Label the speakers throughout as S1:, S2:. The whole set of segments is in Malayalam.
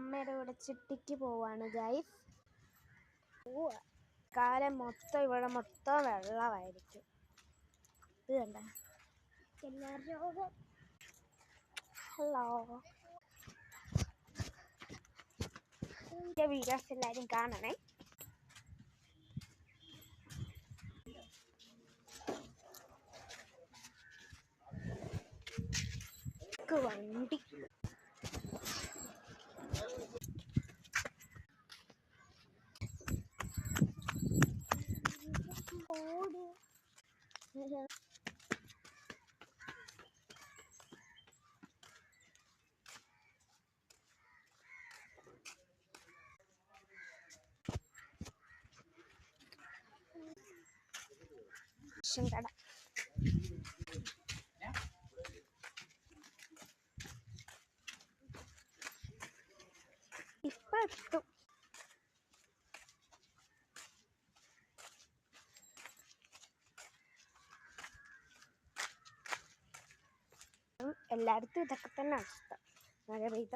S1: അമ്മയുടെ കൂടെ ചിട്ടിക്ക് പോവാണ് ഗൈസ്. കാലം മൊത്തം ഇവിടെ മൊത്തം വെള്ളമായിരിക്കും. ഇത് കണ്ട ഹലോ, വീഡിയോസ് എല്ലാവരും കാണണേ. വണ്ടി കട ഇപ്പൊ എത്തും. എല്ലായിടത്തും ഇതൊക്കെ തന്നെ അവസ്ഥ. മഴ പെയ്ത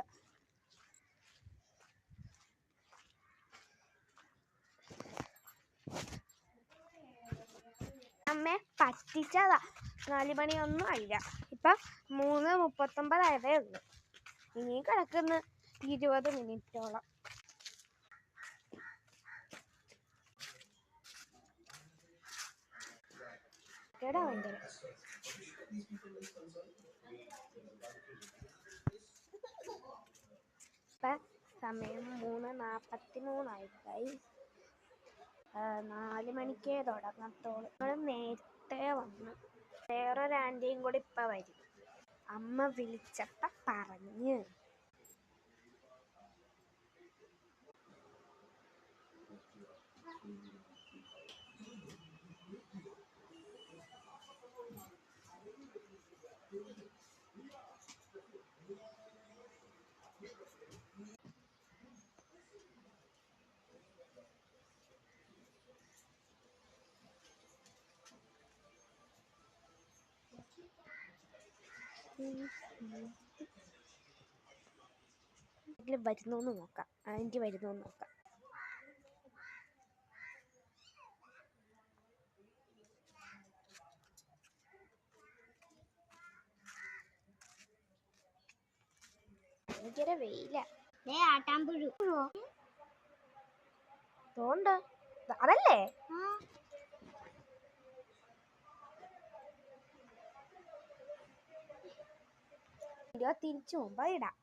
S1: അമ്മ പറ്റിച്ചതാ. 4 മണിയൊന്നും അല്ല, ഇപ്പൊ 3:39 ആയതേ ഉള്ളൂ. ഇനിയും കിടക്കുന്ന 20 മിനിറ്റോളം. ഭയങ്കര ഇപ്പൊ സമയം 3:43 4 മണിക്കേ തുടങ്ങത്തോളൂ. നമ്മൾ നേരത്തെ വന്നു. വേറൊരു ആൻറ്റിയും കൂടി ഇപ്പം വരും. അമ്മ വിളിച്ചപ്പ പറഞ്ഞ്. വരുന്നോന്ന് നോക്കാം, ആൻറ്റി വരുന്നോന്ന് നോക്കാം. ഭയങ്കര വെയില. ആട്ടാമ്പുഴു തോണ്ട് അതല്ലേ? തിരിച്ചു മുമ്പ് ഇടാം.